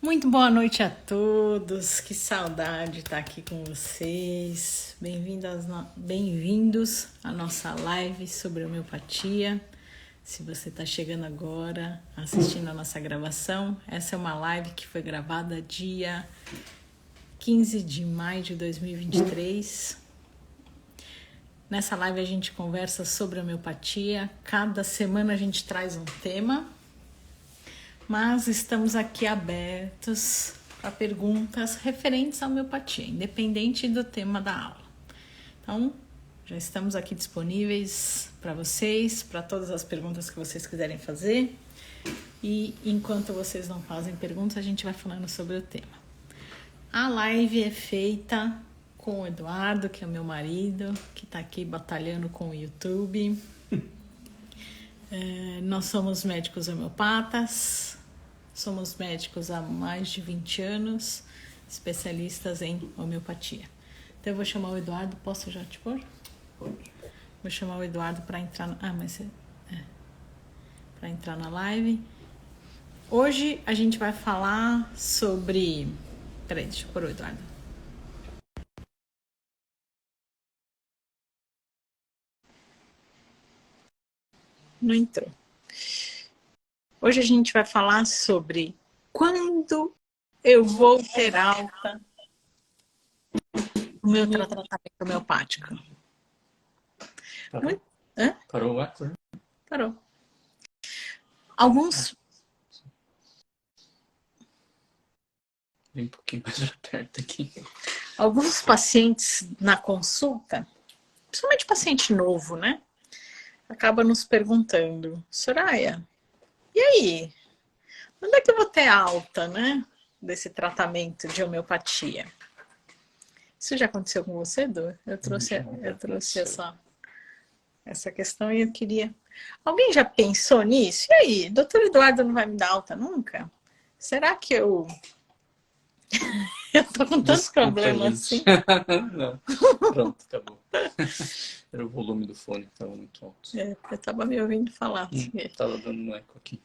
Muito boa noite a todos, que saudade estar aqui com vocês. Bem-vindos à nossa live sobre homeopatia. Se você está chegando agora, assistindo a nossa gravação, essa é uma live que foi gravada dia 15 de maio de 2023. Nessa live a gente conversa sobre homeopatia. Cada semana a gente traz um tema. Mas estamos aqui abertos para perguntas referentes à homeopatia, independente do tema da aula. Então, já estamos aqui disponíveis para vocês, para todas as perguntas que vocês quiserem fazer. E enquanto vocês não fazem perguntas, a gente vai falando sobre o tema. A live é feita com o Eduardo, que é meu marido, que está aqui batalhando com o YouTube. Nós somos médicos homeopatas, somos médicos há mais de 20 anos, especialistas em homeopatia. Então eu vou chamar o Eduardo, posso já te pôr? Pode. Vou chamar o Eduardo para entrar para entrar na live. Hoje a gente vai falar sobre... Peraí, deixa eu pôr o Eduardo. Não entrou. Hoje a gente vai falar sobre quando eu vou ter alta no meu tratamento homeopático. Parou? Hã? Parou o Arthur? Parou. Alguns... Vem um pouquinho mais pra perto aqui. Alguns pacientes na consulta, principalmente paciente novo, né? Acaba nos perguntando, Soraya, e aí? Quando é que eu vou ter alta, né? Desse tratamento de homeopatia? Isso já aconteceu com você, Edu? Eu trouxe essa questão e eu queria... Alguém já pensou nisso? E aí, doutor Eduardo não vai me dar alta nunca? Será que eu tô com tantos problemas assim? Não. Pronto, acabou. Era o volume do fone que estava muito alto. Eu tava me ouvindo falar. Tava dando um eco aqui.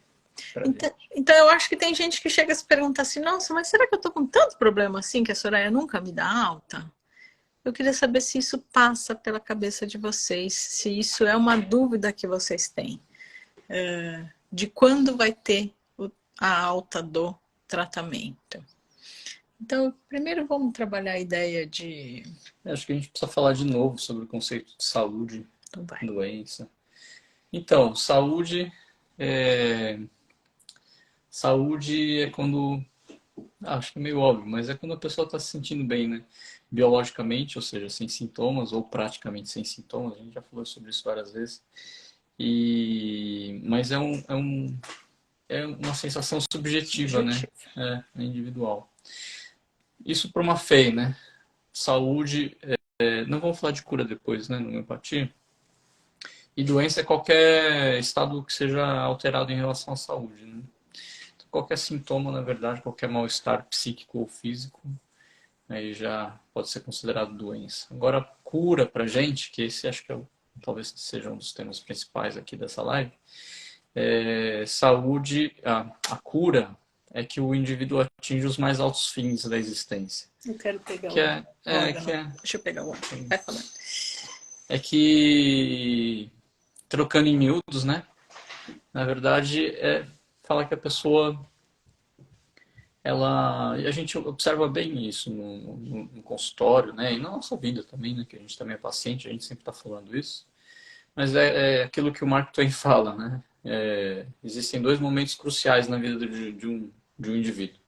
Então eu acho que tem gente que chega a se perguntar assim, nossa, mas será que eu tô com tanto problema assim que a Soraya nunca me dá alta? Eu queria saber se isso passa pela cabeça de vocês, se isso é uma dúvida que vocês têm, de quando vai ter a alta do tratamento. Então, primeiro vamos trabalhar a ideia de... Acho que a gente precisa falar de novo sobre o conceito de saúde, Então vai. doença. Então, saúde é quando... Acho que é meio óbvio, mas é quando a pessoa está se sentindo bem, né? Biologicamente, ou seja, sem sintomas ou praticamente sem sintomas. A gente já falou sobre isso várias vezes. Mas é uma sensação subjetiva, né? É individual. Isso para uma FEI, né? Saúde, não vamos falar de cura depois, né? No homeopatia. E doença é qualquer estado que seja alterado em relação à saúde, né? Então, qualquer sintoma, na verdade, qualquer mal-estar psíquico ou físico, aí já pode ser considerado doença. Agora, cura pra gente, que esse acho que talvez seja um dos temas principais aqui dessa live, saúde, a cura é que o indivíduo atinge os mais altos fins da existência. Eu quero pegar Deixa eu pegar o órgão. Vai falando. É que, trocando em miúdos, né? Na verdade, fala que a pessoa... a gente observa bem isso no consultório, né? E na nossa vida também, né? Que a gente também é paciente, a gente sempre está falando isso. Mas é aquilo que o Mark Twain fala, né? Existem dois momentos cruciais na vida de um indivíduo.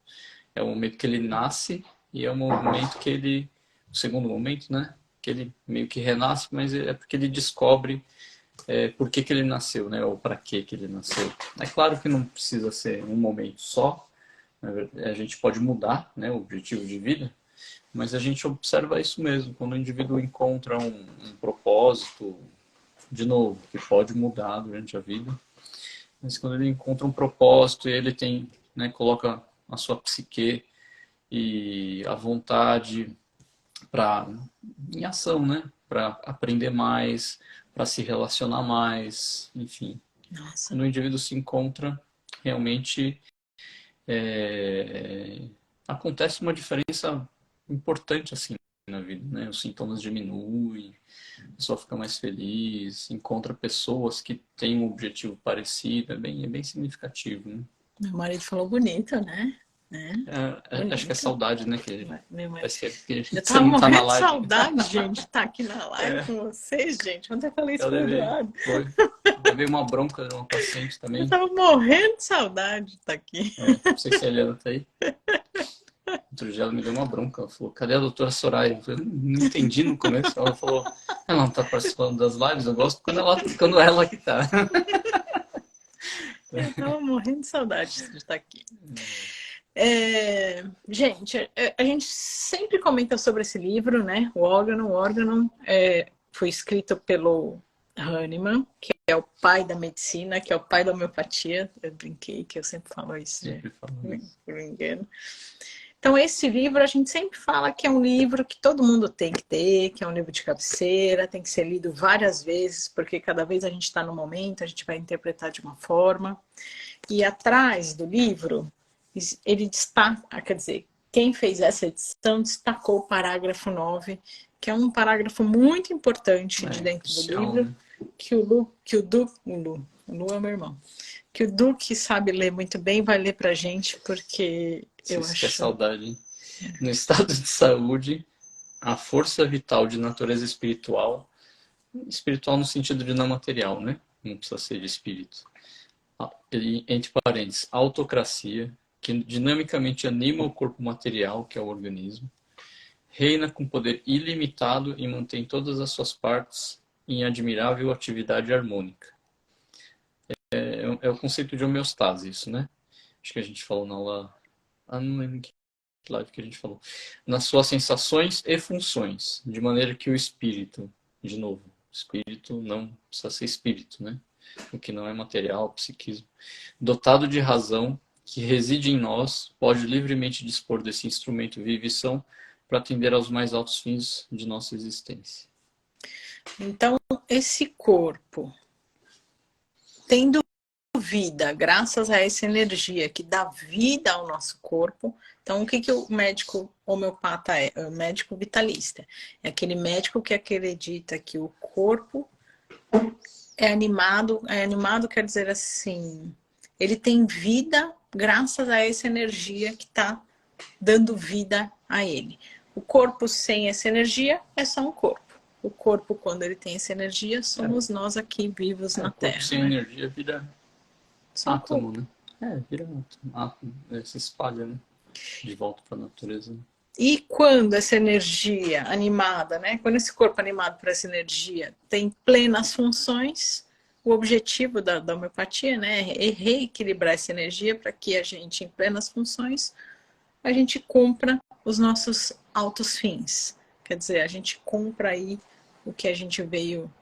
É o momento que ele nasce e é o momento que ele... O segundo momento, né? Que ele meio que renasce, mas é porque ele descobre por que ele nasceu, né? Ou para que ele nasceu. É claro que não precisa ser um momento só. A gente pode mudar, né, o objetivo de vida, mas a gente observa isso mesmo, quando o indivíduo encontra um propósito, de novo, que pode mudar durante a vida, mas quando ele encontra um propósito e ele tem, né, coloca a sua psique e a vontade em ação, né, para aprender mais, para se relacionar mais, enfim. Nossa. Quando o indivíduo se encontra realmente é, acontece uma diferença importante assim na vida, né? Os sintomas diminuem, a pessoa fica mais feliz, encontra pessoas que têm um objetivo parecido, é bem significativo, né? Meu marido falou bonito, né? Né? Acho que é Bonito. saudade, né? Que Meu marido. parece que Eu você tava não tá na morrendo de live. saudade, gente, de estar aqui na live É, com vocês, gente. Ontem eu falei isso eu pro levei, Eduardo. foi. Levei uma bronca de uma paciente Eu também. tava morrendo de saudade de estar aqui. Não sei se a Eliana tá aí. Outro dia ela me deu uma bronca. Ela falou, cadê a doutora Soraya? Eu falei, não entendi no começo. Ela falou, ela não tá participando das lives, eu gosto quando ela que tá. Eu tava morrendo de saudade de estar aqui. Gente, a gente sempre comenta sobre esse livro, né? O órgão foi escrito pelo Hahnemann, que é o pai da medicina, que é o pai da homeopatia. Eu brinquei que eu sempre falo isso, Sempre falo isso. por engano. Então, esse livro a gente sempre fala que é um livro que todo mundo tem que ter, que é um livro de cabeceira, tem que ser lido várias vezes, porque cada vez a gente está no momento, a gente vai interpretar de uma forma. E atrás do livro, ele destaca, quer dizer, quem fez essa edição destacou o parágrafo 9, que é um parágrafo muito importante de dentro do Crucial, livro, né? que o Lu é meu irmão, que o Duque sabe ler muito bem, vai ler pra gente, porque eu Isso que é acho... saudade, hein? No estado de saúde, a força vital de natureza espiritual, espiritual no sentido de não material, né? Não precisa ser de espírito. Entre parênteses, autocracia, que dinamicamente anima o corpo material, que é o organismo, reina com poder ilimitado e mantém todas as suas partes em admirável atividade harmônica. É o conceito de homeostase, isso, né? Acho que a gente falou na aula. Não lembro que live que a gente falou. Nas suas sensações e funções, de maneira que o espírito, de novo, espírito não precisa ser espírito, né? O que não é material, psiquismo, dotado de razão, que reside em nós, pode livremente dispor desse instrumento vivição para atender aos mais altos fins de nossa existência. Então, esse corpo, tendo vida, graças a essa energia que dá vida ao nosso corpo. Então, o que, que o médico homeopata é? É o médico vitalista. É aquele médico que acredita que o corpo é animado quer dizer assim, ele tem vida graças a essa energia que está dando vida a ele. O corpo sem essa energia é só um corpo. O corpo, quando ele tem essa energia, somos nós aqui vivos na O corpo Terra, sem né? energia vira Só um átomo, corpo. né? Vira átomo, se espalha, né? De volta para a natureza. Né? E quando essa energia animada, né? Quando esse corpo animado por essa energia tem plenas funções, o objetivo da homeopatia, né, é reequilibrar essa energia para que a gente, em plenas funções, a gente cumpra os nossos altos fins. Quer dizer, a gente cumpra aí o que a gente veio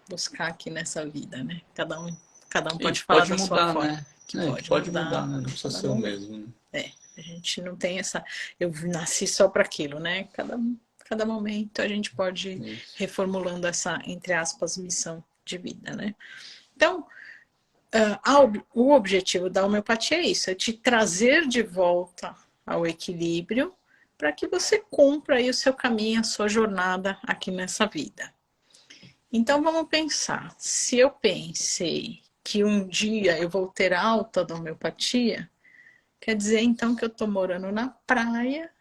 buscar aqui nessa vida, né? Cada um E pode falar pode da sua mudar, forma, né? que Que pode pode mudar, mudar né? Não a precisa cada ser o momento. mesmo. Né? A gente não tem essa. Eu nasci só para aquilo, né? Cada momento a gente pode ir Isso. reformulando essa, entre aspas, missão de vida, né? Então, o objetivo da homeopatia é isso: é te trazer de volta ao equilíbrio para que você cumpra aí o seu caminho, a sua jornada aqui nessa vida. Então, vamos pensar: se eu pensei que um dia eu vou ter alta da homeopatia, quer dizer então que eu estou morando na praia.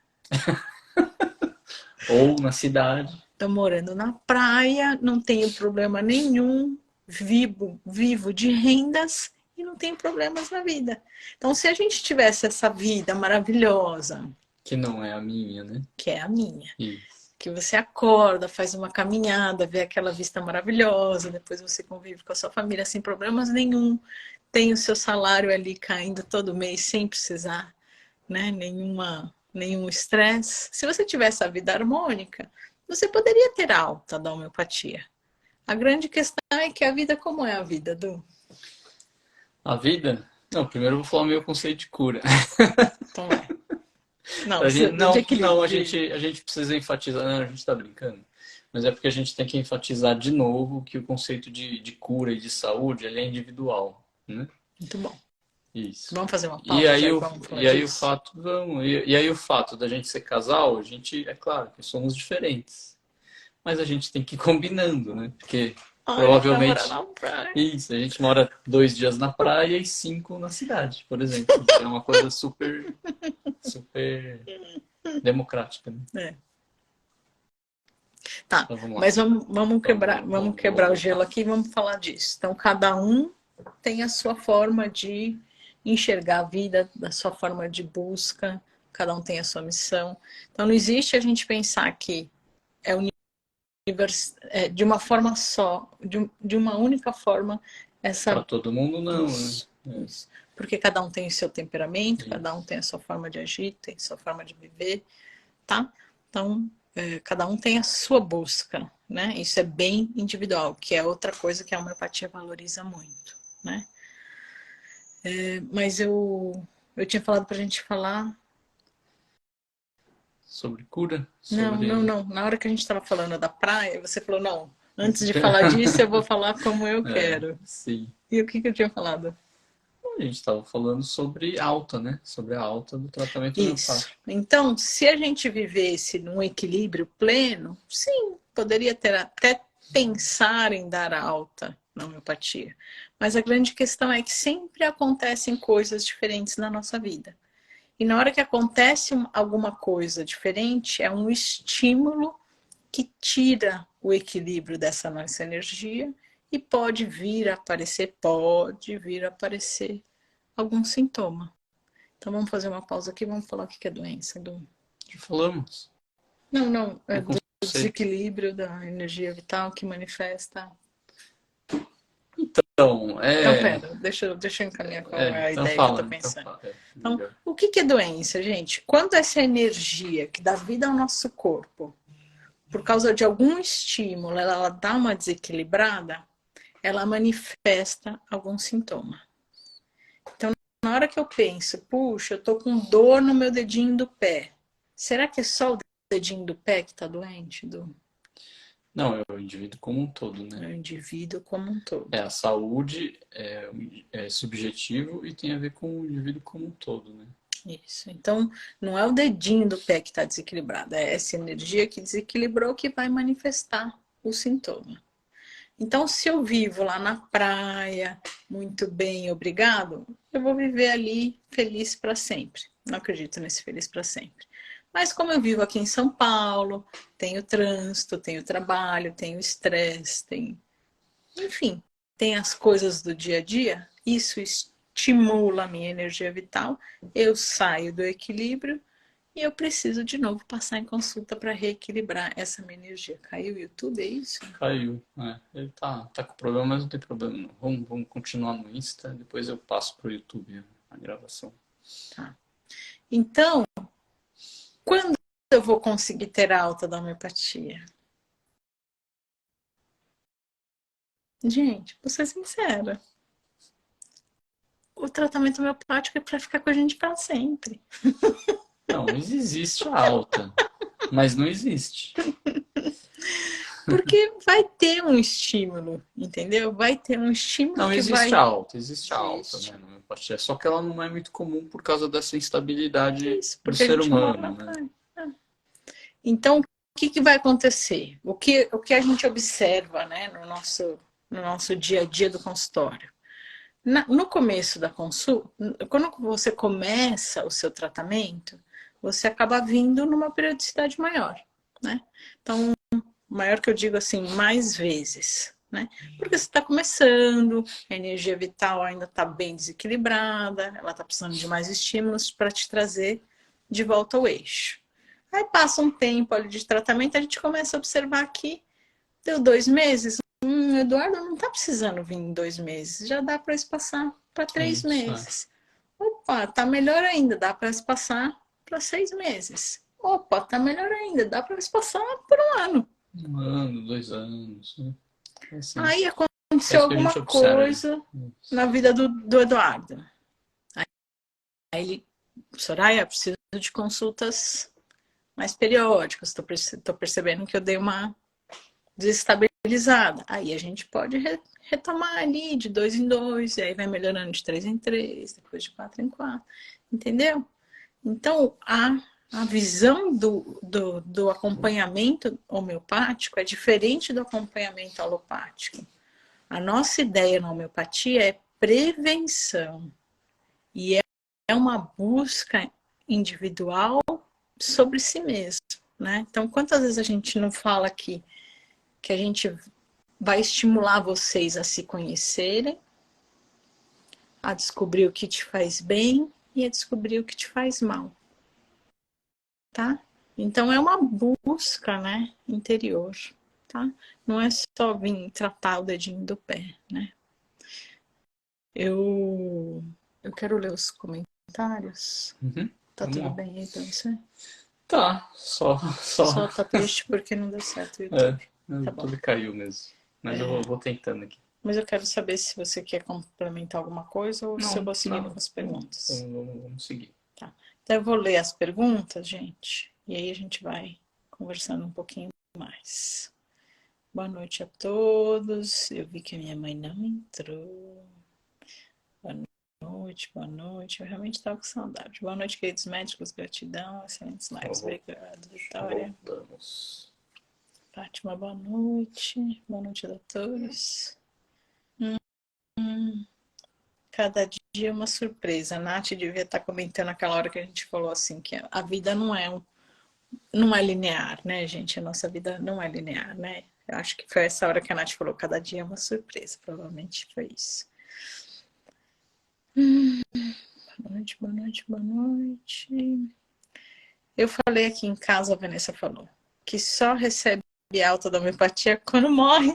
Ou na cidade. Estou morando na praia, não tenho problema nenhum, vivo de rendas e não tenho problemas na vida. Então, se a gente tivesse essa vida maravilhosa, Que não é a minha, né? que é a minha, Isso. que você acorda, faz uma caminhada, vê aquela vista maravilhosa, depois você convive com a sua família sem problemas nenhum, tem o seu salário ali caindo todo mês sem precisar, né, nenhum estresse. Se você tivesse a vida harmônica, você poderia ter alta da homeopatia. A grande questão é que a vida, como é a vida, Du? A vida? Não, primeiro eu vou falar o meu conceito de cura. Então é. Não, A gente, de não, equilíbrio. a gente precisa enfatizar, não, a gente está brincando. Mas é porque a gente tem que enfatizar de novo que o conceito de cura e de saúde ele é individual, né? Muito bom. Isso. Vamos fazer uma E pausa, aí já que o, vamos falar e aí o disso? fato, vamos, e aí o fato da gente ser casal, a gente, é claro que somos diferentes, mas a gente tem que ir combinando, né? Porque Ai, vamos namorar provavelmente na praia. isso, a gente mora 2 dias na praia e 5 na cidade, por exemplo. Então é uma coisa super, super democrática, né? É. Tá, Então vamos lá. mas vamos Vamos quebrar o gelo voltar. aqui e vamos falar disso. Então, cada um tem a sua forma de enxergar a vida, da sua forma de busca, cada um tem a sua missão. Então, não existe a gente pensar que é de uma forma só, de uma única forma, Para essa. todo mundo, não, né? Isso, isso. Porque cada um tem o seu temperamento, cada um Isso. tem a sua forma de agir, tem a sua forma de viver, tá? Então, cada um tem a sua busca, né? Isso é bem individual, que é outra coisa que a homeopatia valoriza muito, né? Mas eu tinha falado pra gente falar. Sobre cura, Não, não, sobre. não. Na hora que a gente estava falando da praia, você falou, não, antes de falar disso, eu vou falar como eu É, quero. sim. E o que, que eu tinha falado? A gente estava falando sobre alta, né? Sobre a alta do tratamento Isso. homeopático. Então, se a gente vivesse num equilíbrio pleno, sim, poderia ter até pensar em dar alta na homeopatia. Mas a grande questão é que sempre acontecem coisas diferentes na nossa vida. E na hora que acontece alguma coisa diferente, é um estímulo que tira o equilíbrio dessa nossa energia e pode vir a aparecer algum sintoma. Então vamos fazer uma pausa aqui, vamos falar o que é doença. Já falamos Não, não, é do do conceito. desequilíbrio da energia vital que manifesta. Então, Então, pera, deixa eu encaminhar qual é a então ideia que eu fala, estou então pensando. fala. Então, Melhor. o que é doença, gente? Quando essa energia que dá vida ao nosso corpo, por causa de algum estímulo, ela dá uma desequilibrada, ela manifesta algum sintoma. Então, na hora que eu penso, puxa, eu tô com dor no meu dedinho do pé. Será que é só o dedinho do pé que tá doente? Não, é o indivíduo como um todo, É né? o indivíduo como um todo. A saúde é subjetivo e tem a ver com o indivíduo como um todo, né? Isso. Então, não é o dedinho do pé que está desequilibrado, é essa energia que desequilibrou que vai manifestar o sintoma. Então, se eu vivo lá na praia, muito bem, obrigado, eu vou viver ali feliz para sempre. Não acredito nesse feliz para sempre. Mas como eu vivo aqui em São Paulo, tenho trânsito, tenho trabalho, tenho estresse, enfim, tem as coisas do dia a dia, isso estimula a minha energia vital, eu saio do equilíbrio e eu preciso de novo passar em consulta para reequilibrar essa minha energia. Caiu o YouTube, é isso? Caiu, né? Ele tá com problema, mas não tem problema não. Vamos continuar no Insta, depois eu passo pro YouTube a gravação. Tá. Então, quando eu vou conseguir ter alta da homeopatia? Gente, vou ser sincera. O tratamento homeopático é para ficar com a gente para sempre. Não, existe a alta, mas não existe. Porque vai ter um estímulo, entendeu? Vai ter um estímulo Não, que vai. existe a alta, Existe. né, na homeopatia, só que ela não é muito comum por causa dessa instabilidade Isso, do porque a ser gente mora na humano, né? praia. Então, o que vai acontecer? O que a gente observa, né, no nosso dia a dia do consultório? No começo da consulta, quando você começa o seu tratamento, você acaba vindo numa periodicidade maior, né? Então, maior que eu digo assim, mais vezes, né? Porque você está começando, a energia vital ainda está bem desequilibrada, ela está precisando de mais estímulos para te trazer de volta ao eixo. Aí passa um tempo ali de tratamento, a gente começa a observar que deu 2 meses. Eduardo não está precisando vir em 2 meses, já dá para espaçar para três Isso, é. meses. Opa, tá melhor ainda, dá para espaçar para 6 meses. Opa, tá melhor ainda, dá para espaçar por um ano. 1 ano, 2 anos, né? Assim, Aí é aconteceu isso que a alguma gente observa. coisa na vida do Eduardo. Aí ele, Soraya, preciso de consultas mais periódicas. Estou percebendo que eu dei uma desestabilizada estabilizada. Aí a gente pode retomar ali de 2 em 2, e aí vai melhorando de 3 em 3, depois de 4 em 4, entendeu? Então, a visão do acompanhamento homeopático é diferente do acompanhamento alopático. A nossa ideia na homeopatia é prevenção e é uma busca individual sobre si mesmo, né? Então, quantas vezes a gente não fala aqui que a gente vai estimular vocês a se conhecerem, a descobrir o que te faz bem e a descobrir o que te faz mal, tá? Então é uma busca, né, interior, tá? Não é só vir tratar o dedinho do pé, né? Eu quero ler os comentários. Uhum. Tá Vamos tudo lá. bem aí pra você? Tá, só. Só tá triste porque não deu certo o É, YouTube. Tá bom. tudo caiu mesmo. Mas eu vou tentando aqui. Mas eu quero saber se você quer complementar alguma coisa ou se eu Não, vou seguindo com não. as perguntas. Vamos seguir. Tá. Então eu vou ler as perguntas, gente, e aí a gente vai conversando um pouquinho mais. Boa noite a todos. Eu vi que a minha mãe não entrou. Boa noite, boa noite. Eu realmente estava com saudade. Boa noite, queridos médicos. Gratidão. Excelentes lives. Obrigado, Vitória. Voltamos. Fátima, boa noite. Boa noite, doutores. Cada dia é uma surpresa. A Nath devia estar comentando aquela hora que a gente falou assim, que a vida não é linear, né, gente? A nossa vida não é linear, né? Eu acho que foi essa hora que a Nath falou, cada dia é uma surpresa. Provavelmente foi isso. Boa noite, boa noite, boa noite. Eu falei aqui em casa, a Vanessa falou, que só recebe alta da homeopatia quando morre.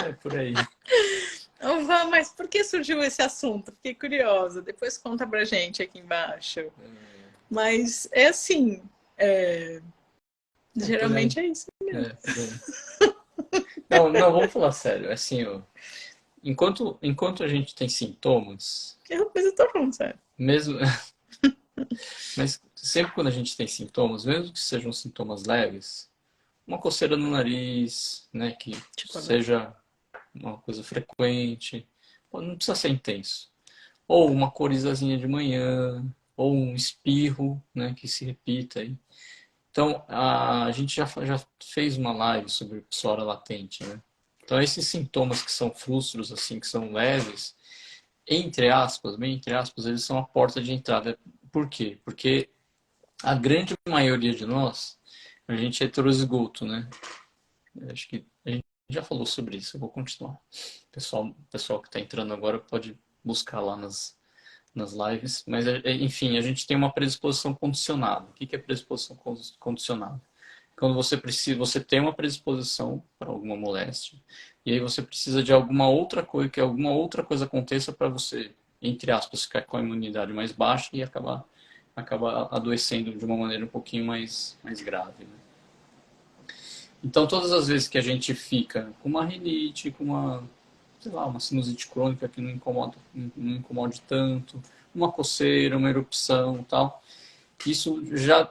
É por aí. Mas por que surgiu esse assunto? Fiquei curiosa. Depois conta pra gente aqui embaixo. Mas é assim, geralmente é isso mesmo. Por aí. Não, vamos falar sério. Assim, ó, enquanto a gente tem sintomas, Mas eu tô falando sério. mesmo, mas sempre quando a gente tem sintomas, mesmo que sejam sintomas leves, uma coceira no nariz, né, que Tipo seja uma coisa frequente, não precisa ser intenso. Ou uma corizazinha de manhã, ou um espirro, né, que se repita aí. Então, a gente já fez uma live sobre psora latente, né? Então, esses sintomas que são frustros, assim, que são leves, entre aspas, bem entre aspas, eles são a porta de entrada. Por quê? Porque a grande maioria de nós, a gente é heterozigoto, né? Acho que a gente já falou sobre isso, eu vou continuar. Pessoal que está entrando agora pode buscar lá nas lives, mas enfim, a gente tem uma predisposição condicionada. O que é predisposição condicionada? Quando você precisa, você tem uma predisposição para alguma moléstia, e aí você precisa de alguma outra coisa, que alguma outra coisa aconteça para você, entre aspas, ficar com a imunidade mais baixa e acabar adoecendo de uma maneira um pouquinho mais grave, né? Então, todas as vezes que a gente fica com uma rinite, com uma, sei lá, uma sinusite crônica que não incomode tanto, uma coceira, uma erupção, tal, isso já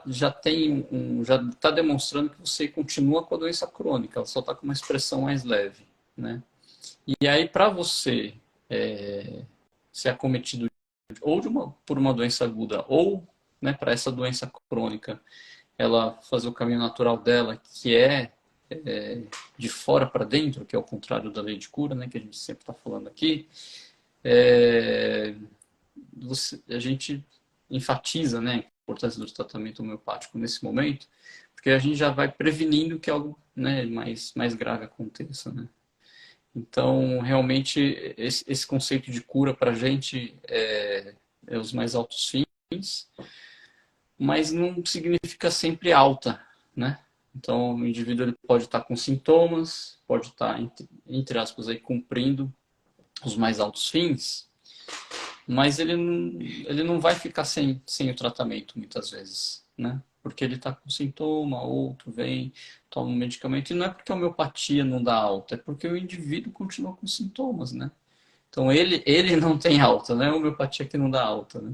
está demonstrando que você continua com a doença crônica, ela só está com uma expressão mais leve, né? E aí, para você ser acometido ou por uma doença aguda ou, né, para essa doença crônica, ela fazer o caminho natural dela, que é de fora para dentro, que é o contrário da lei de cura, né, que a gente sempre está falando aqui, a gente enfatiza, né, a importância do tratamento homeopático nesse momento, porque a gente já vai prevenindo que algo, né, mais grave aconteça, né? Então, realmente, esse conceito de cura para a gente é os mais altos fins, mas não significa sempre alta, né? Então, o indivíduo ele pode estar com sintomas, pode estar, entre aspas, aí, cumprindo os mais altos fins, mas ele não vai ficar sem o tratamento, muitas vezes, né? Porque ele está com sintoma, outro vem, toma um medicamento, e não é porque a homeopatia não dá alta, é porque o indivíduo continua com sintomas, né? Então, ele não tem alta, né? É a homeopatia que não dá alta, né?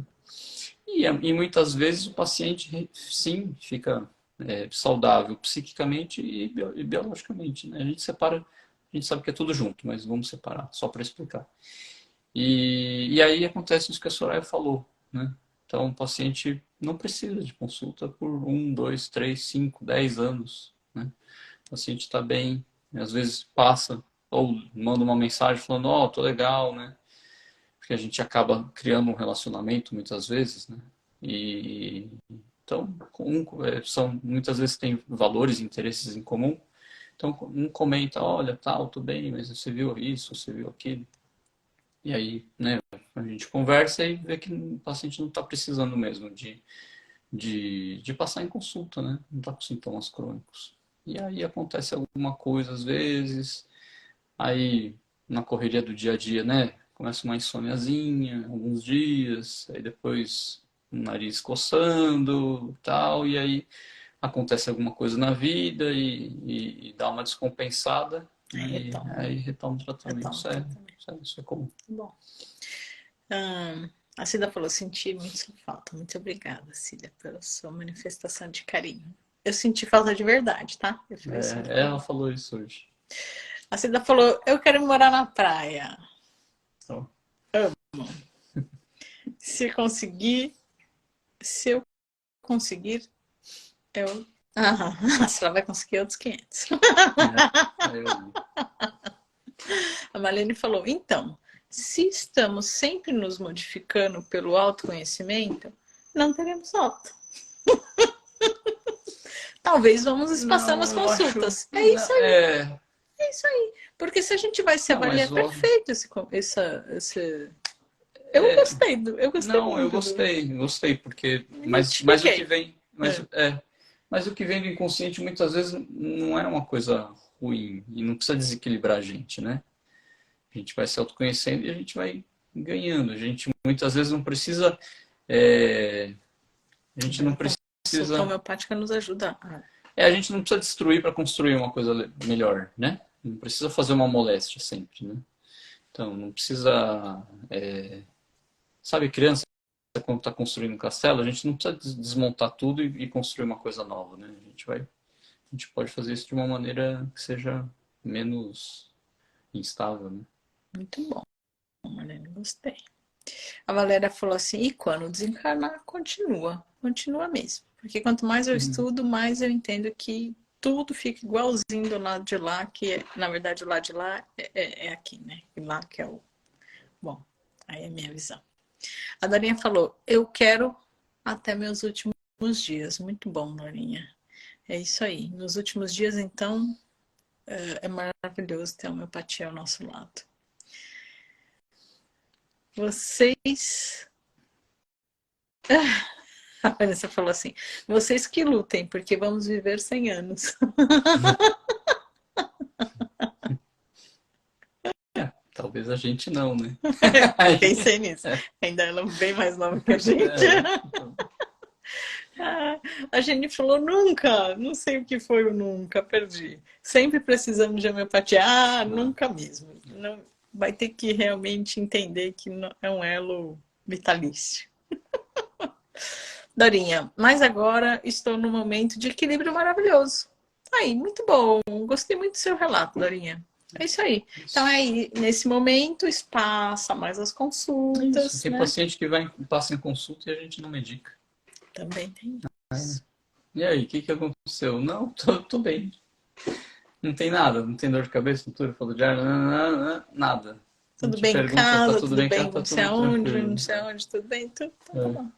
E muitas vezes o paciente, sim, fica saudável psiquicamente e biologicamente, né? A gente separa, a gente sabe que é tudo junto, mas vamos separar, só para explicar. E aí acontece isso que a Soraya falou, né? Então, o paciente não precisa de consulta por 1, 2, 3, 5, 10 anos, né? O paciente está bem, às vezes passa ou manda uma mensagem falando, ó, tô legal, né? Porque a gente acaba criando um relacionamento muitas vezes, né? E então, são muitas vezes tem valores e interesses em comum. Então, um comenta, olha, tal, tudo bem, mas você viu isso, você viu aquilo. E aí, né, a gente conversa e vê que o paciente não está precisando mesmo de passar em consulta, né? Não está com sintomas crônicos. E aí acontece alguma coisa às vezes, aí na correria do dia a dia, né? Começa uma insôniazinha, alguns dias, aí depois o nariz coçando, tal, e aí acontece alguma coisa na vida e dá uma descompensada, Aí retoma. aí retoma o tratamento. Retoma o tratamento. Isso é comum. Bom. A Cida falou, senti muito sua falta. Muito obrigada, Cida, pela sua manifestação de carinho. Eu senti falta de verdade, tá? Ela falou isso hoje. A Cida falou, eu quero morar na praia. Então, Se eu conseguir, eu... a Cida vai conseguir outros 500. A Marlene falou, então, se estamos sempre nos modificando pelo autoconhecimento, não teremos alta. Talvez vamos espaçando as consultas. É isso aí. É isso aí. Porque se a gente vai se avaliar, perfeito esse... Eu gostei. Não, eu gostei, porque... Mas o que vem... Mas o que vem do inconsciente muitas vezes não é uma coisa ruim e não precisa desequilibrar a gente, né? A gente vai se autoconhecendo e a gente vai ganhando. A gente muitas vezes não precisa... A gente não precisa... A homeopática nos ajuda. A gente não precisa destruir para construir uma coisa melhor, né? Não precisa fazer uma moléstia sempre, né? Então, não precisa... Sabe, criança, quando está construindo um castelo, a gente não precisa desmontar tudo e construir uma coisa nova, né? A gente pode fazer isso de uma maneira que seja menos instável, né? Muito bom, Marlene, gostei. A Valéria falou assim, e quando desencarnar, continua mesmo. Porque quanto mais eu estudo, mais eu entendo que tudo fica igualzinho do lado de lá, que na verdade o lado de lá é aqui, né? E lá que é o... Bom, aí é a minha visão. A Dorinha falou, eu quero até meus últimos dias. Muito bom, Dorinha. É isso aí. Nos últimos dias, então, é maravilhoso ter a homeopatia ao nosso lado. Vocês... A Vanessa falou assim, vocês que lutem, porque vamos viver 100 anos. Talvez a gente não, né? Pensei nisso. Ainda ela é bem mais nova que a gente. A gente falou nunca, não sei o que foi o nunca, perdi. Sempre precisamos de homeopatia. Nunca mesmo. Não, vai ter que realmente entender que não é um elo vitalício. Dorinha, mas agora estou num momento de equilíbrio maravilhoso. Aí, muito bom. Gostei muito do seu relato, Dorinha. É isso aí. Então, aí, nesse momento, espaça mais as consultas. Isso. Tem paciente que passa em consulta e a gente não medica. Também tem isso. E aí, o que aconteceu? Não, tô bem. Não tem nada, não tem dor de cabeça, não falou de ar, nada. Tudo bem em casa, tudo bem não sei aonde, tudo bem, tudo bom.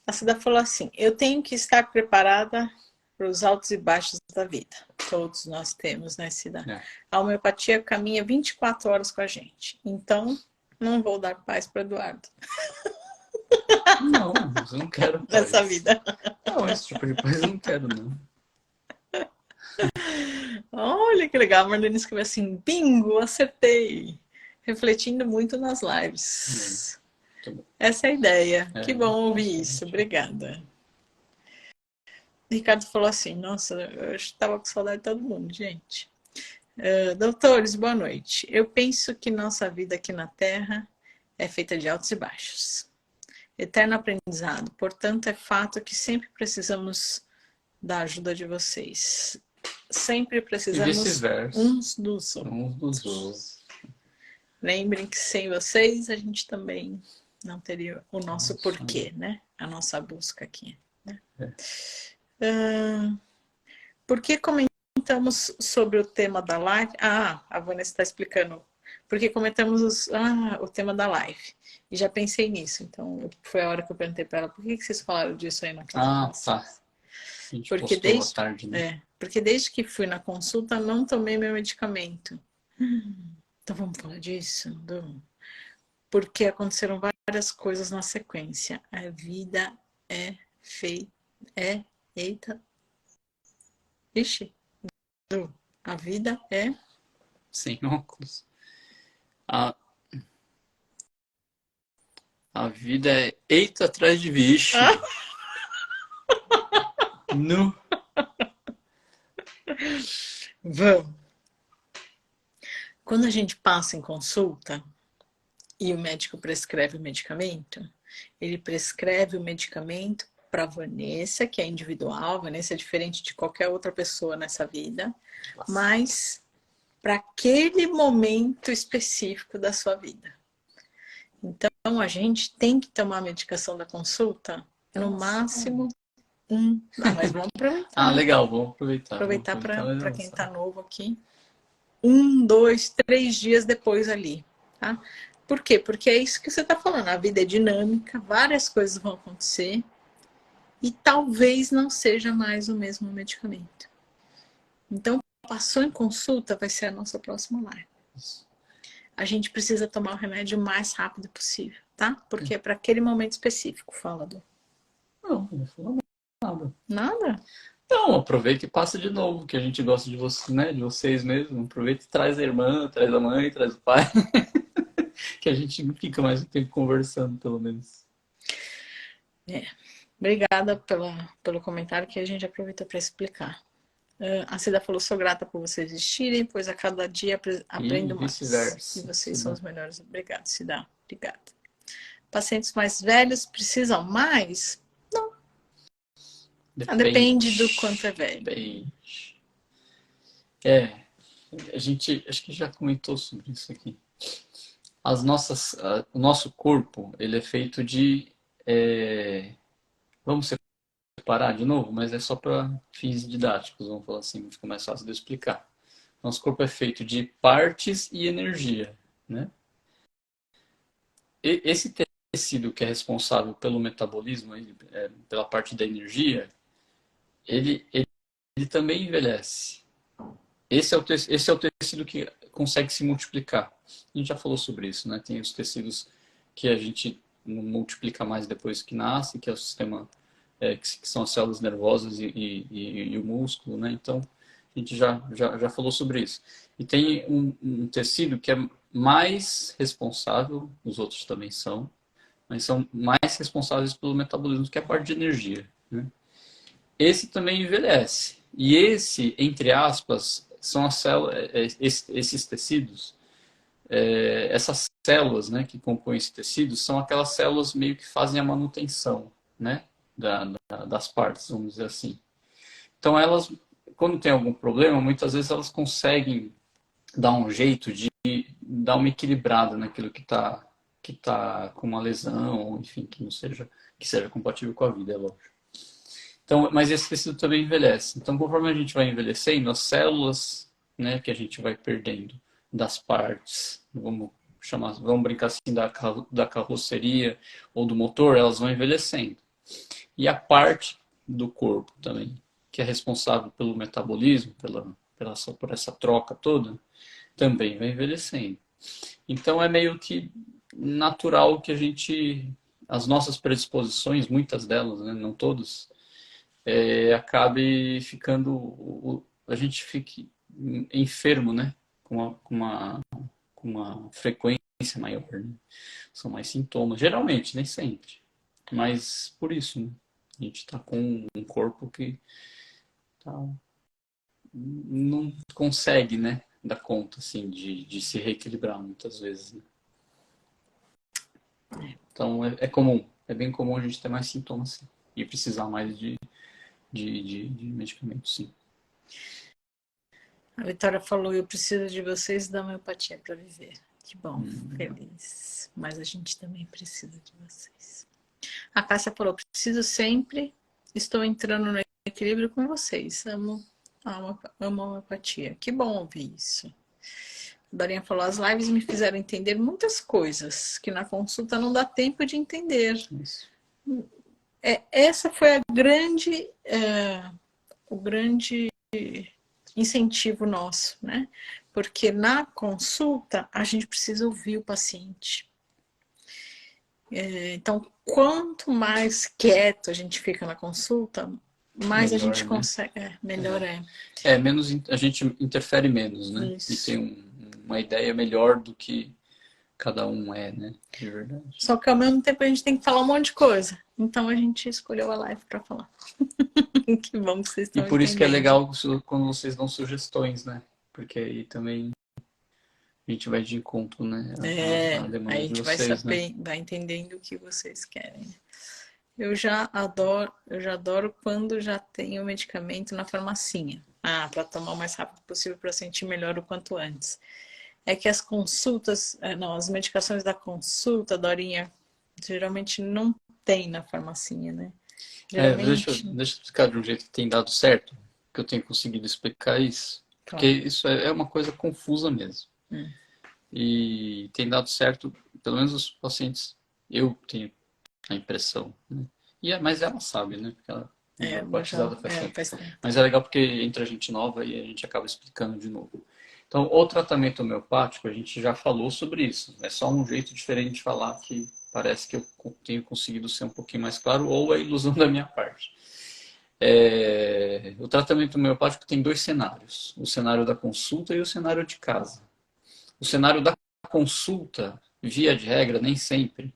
A Cida falou assim, eu tenho que estar preparada para os altos e baixos da vida. Todos nós temos, né, Cida? A homeopatia caminha 24 horas com a gente. Então, não vou dar paz para Eduardo. Não, eu não quero paz. Nessa vida. Não, esse tipo de paz eu não quero, não. Olha que legal, a Marlene escreveu assim, bingo, acertei. Refletindo muito nas lives. Essa é a ideia. Que bom ouvir isso. Obrigada. Ricardo falou assim, nossa, eu estava com saudade de todo mundo, gente. Doutores, boa noite. Eu penso que nossa vida aqui na Terra é feita de altos e baixos. Eterno aprendizado. Portanto, é fato que sempre precisamos da ajuda de vocês. Sempre E precisamos vice-versa. uns dos outros. Uns dos outros. Lembrem que sem vocês a gente também não teria o nosso porquê, né? A nossa busca aqui. Né? Por que comentamos sobre o tema da live? Ah, a Vanessa está explicando. Porque comentamos o tema da live. E já pensei nisso. Então, foi a hora que eu perguntei para ela, por que vocês falaram disso aí na classe? Tá. A gente porque postou à tarde, né? porque desde que fui na consulta, não tomei meu medicamento. Então, vamos falar disso? Porque aconteceram várias coisas na sequência. A vida é feita. Eita. Ixi. A vida é. Sem óculos. A vida é eita atrás de bicho. Nu. Vamos. Quando a gente passa em consulta e o médico prescreve o medicamento, ele prescreve o medicamento para a Vanessa, que é individual. A Vanessa é diferente de qualquer outra pessoa nessa vida, mas para aquele momento específico da sua vida. Então, a gente tem que tomar a medicação da consulta no máximo mas vamos aproveitar. Legal, vamos aproveitar. Aproveitar para quem está novo aqui. 2, 3 dias depois ali. Tá? Por quê? Porque é isso que você está falando. A vida é dinâmica, várias coisas vão acontecer e talvez não seja mais o mesmo medicamento. Então, passou em consulta, vai ser a nossa próxima live. A gente precisa tomar o remédio o mais rápido possível, tá? Porque é para aquele momento específico. Fala, Du. Não falou nada. Nada? Então, aproveita e passa de novo, que a gente gosta de você, né? De vocês mesmo. Aproveita e traz a irmã, traz a mãe, traz o pai. Que a gente fica mais um tempo conversando, pelo menos. Obrigada pelo comentário que a gente aproveita para explicar. A Cida falou, sou grata por vocês existirem, pois a cada dia aprendo mais. E vocês são os melhores. Obrigada, Cida. Obrigada. Pacientes mais velhos precisam mais? Não. Depende do quanto é velho. Depende. A gente acho que já comentou sobre isso aqui. O nosso corpo, ele é feito de... Vamos separar de novo, mas é só para fins didáticos, vamos falar assim, fica mais fácil de eu explicar. Nosso corpo é feito de partes e energia, né? E esse tecido que é responsável pelo metabolismo, pela parte da energia, ele também envelhece. Esse é o tecido que consegue se multiplicar. A gente já falou sobre isso, né? Tem os tecidos que a gente não multiplica mais depois que nasce, que é o sistema, que são as células nervosas e o músculo, né? Então, a gente já falou sobre isso. E tem um tecido que é mais responsável, os outros também são, mas são mais responsáveis pelo metabolismo, que é a parte de energia, né? Esse também envelhece. E esse, entre aspas, são as células, esses tecidos, essas células, né, que compõem esse tecido, são aquelas células meio que fazem a manutenção, né, das partes, vamos dizer assim. Então, elas, quando tem algum problema, muitas vezes elas conseguem dar um jeito de dar uma equilibrada naquilo que tá com uma lesão, enfim, que seja compatível com a vida, é lógico. Então, mas esse tecido também envelhece. Então, conforme a gente vai envelhecendo, as células, né, que a gente vai perdendo das partes, vamos brincar assim, da carroceria ou do motor, elas vão envelhecendo. E a parte do corpo também, que é responsável pelo metabolismo, por essa troca toda, também vai envelhecendo. Então, é meio que natural que as nossas predisposições, muitas delas, né, não todas, acabe ficando, a gente fique enfermo, né? Com uma frequência maior, né? São mais sintomas, geralmente, nem sempre. Mas por isso, né? A gente está com um corpo que não consegue, né? Dar conta, assim, de se reequilibrar muitas vezes, né? Então é comum, é bem comum a gente ter mais sintomas, assim, e precisar mais de medicamento, sim. A Vitória falou, eu preciso de vocês da homeopatia para viver. Que bom, Hum. feliz. Mas a gente também precisa de vocês. A Cássia falou, preciso sempre, estou entrando no equilíbrio com vocês. Amo a homeopatia. Que bom ouvir isso. A Dorinha falou, as lives me fizeram entender muitas coisas que na consulta não dá tempo de entender. Isso. Essa foi o grande incentivo nosso, né? Porque na consulta a gente precisa ouvir o paciente. Então, quanto mais quieto a gente fica na consulta, mais melhor, a gente consegue. Melhor é. Menos a gente interfere menos, né? Isso. E tem uma ideia melhor do que cada um é, né? De verdade. Só que ao mesmo tempo a gente tem que falar um monte de coisa. Então a gente escolheu a live para falar. Que bom que vocês estão entendendo. E por isso que é legal quando vocês dão sugestões, né? Porque aí também a gente vai de encontro, né? A demanda aí a gente de vocês, vai saber, né? Vai entendendo o que vocês querem. Eu já adoro quando já tem o medicamento na farmacinha. Para tomar o mais rápido possível para sentir melhor o quanto antes. É que as consultas, as medicações da consulta, Dorinha, geralmente não tem na farmacinha, né? Geralmente... deixa eu explicar de um jeito que tem dado certo, que eu tenho conseguido explicar isso. Porque isso é uma coisa confusa mesmo. E tem dado certo, pelo menos os pacientes, eu tenho a impressão, né? Mas ela sabe, né? Porque ela é batizada faz tempo. Mas é legal porque entra gente nova e a gente acaba explicando de novo. Então, o tratamento homeopático, a gente já falou sobre isso. É só um jeito diferente de falar que parece que eu tenho conseguido ser um pouquinho mais claro, ou é ilusão da minha parte. O tratamento homeopático tem dois cenários. O cenário da consulta e o cenário de casa. O cenário da consulta, via de regra, nem sempre,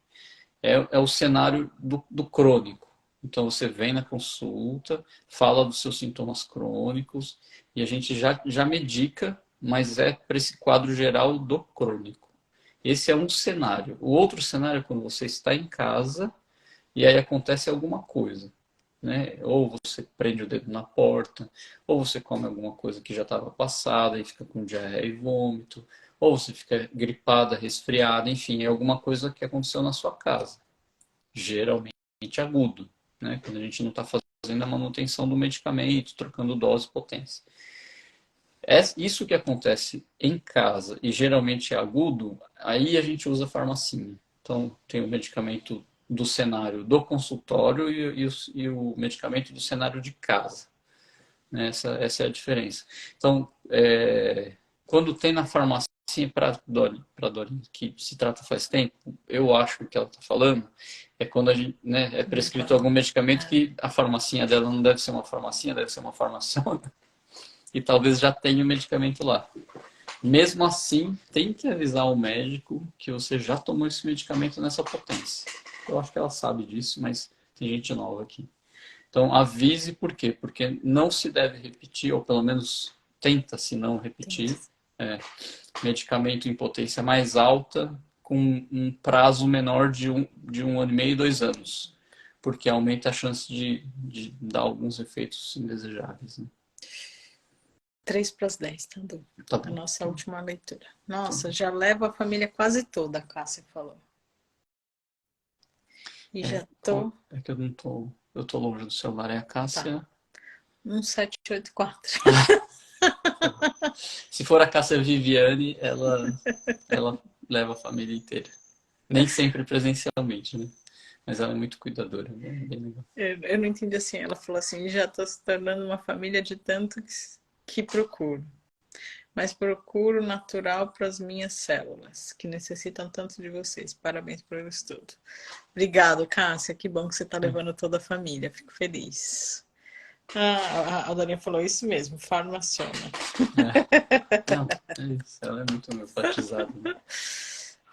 é o cenário do crônico. Então, você vem na consulta, fala dos seus sintomas crônicos, e a gente já medica, mas é para esse quadro geral do crônico. Esse é um cenário. O outro cenário é quando você está em casa e aí acontece alguma coisa. Né? Ou você prende o dedo na porta, ou você come alguma coisa que já estava passada e fica com diarreia e vômito, ou você fica gripada, resfriada, enfim, é alguma coisa que aconteceu na sua casa. Geralmente agudo, né? Quando a gente não está fazendo a manutenção do medicamento, trocando dose e potência. Isso que acontece em casa e geralmente é agudo, aí a gente usa farmacinha. Então, tem o medicamento do cenário do consultório e o medicamento do cenário de casa. Essa é a diferença. Então, quando tem na farmácia para Dorinha, que se trata faz tempo, eu acho que o que ela está falando é quando a gente, né, é prescrito algum medicamento que a farmacinha dela não deve ser uma farmacinha, deve ser uma farmaciona, e talvez já tenha o medicamento lá. Mesmo assim, tem que avisar o médico que você já tomou esse medicamento nessa potência. Eu acho que ela sabe disso, mas tem gente nova aqui. Então, avise por quê? Porque não se deve repetir, ou pelo menos tenta-se não repetir, medicamento em potência mais alta com um prazo menor de um ano e meio, 2 anos. Porque aumenta a chance de dar alguns efeitos indesejáveis. Né? 3 para as 10, tá bom? Tá bom. A nossa última leitura. Nossa, já leva a família quase toda, a Cássia falou. E já tô... É que eu tô longe do celular, é a Cássia... Tá. 1784. Se for a Cássia Viviane, ela leva a família inteira. Nem sempre presencialmente, né? Mas ela é muito cuidadora, é bem legal. Eu não entendi assim, ela falou assim, já tô se tornando uma família de tanto que procuro. Mas procuro natural para as minhas células, que necessitam tanto de vocês. Parabéns pelo estudo. Obrigado, Cássia. Que bom que você está levando toda a família. Fico feliz. A Dorinha falou isso mesmo, farmaciona. Não, é isso. Ela é muito homeopatizada. Né?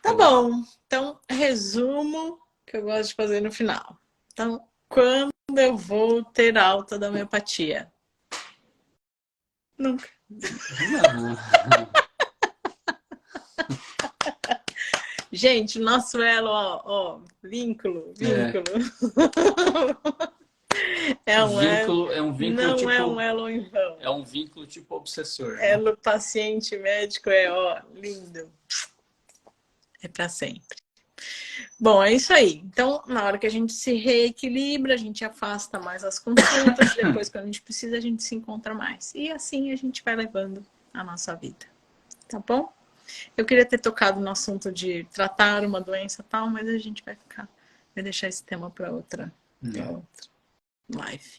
Tá bom. Então, resumo que eu gosto de fazer no final. Então, quando eu vou ter alta da homeopatia? Nunca. Não. Gente, nosso elo, ó, vínculo. É um elo, Vínculo, é um vínculo não é um tipo, elo em vão. é um vínculo tipo obsessor, né? Elo paciente médico é, ó, lindo. É para sempre. Bom, é isso aí. Então, na hora que a gente se reequilibra, a gente afasta mais as consultas, depois, quando a gente precisa, a gente se encontra mais. E assim a gente vai levando a nossa vida. Tá bom? Eu queria ter tocado no assunto de tratar uma doença e tal, mas a gente vai deixar esse tema para outra É. live.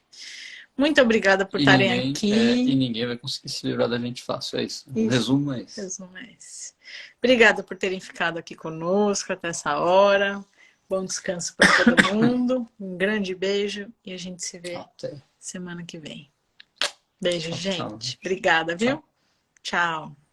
Muito obrigada por E estarem e aqui. ninguém vai conseguir se livrar da gente fácil, é isso. O Isso, resumo é esse. resumo é esse. Obrigada por terem ficado aqui conosco até essa hora. Bom descanso para todo mundo. Um grande beijo e a gente se vê Até. semana que vem. Beijo, Tchau, tchau. gente. Obrigada, viu? Tchau. Tchau.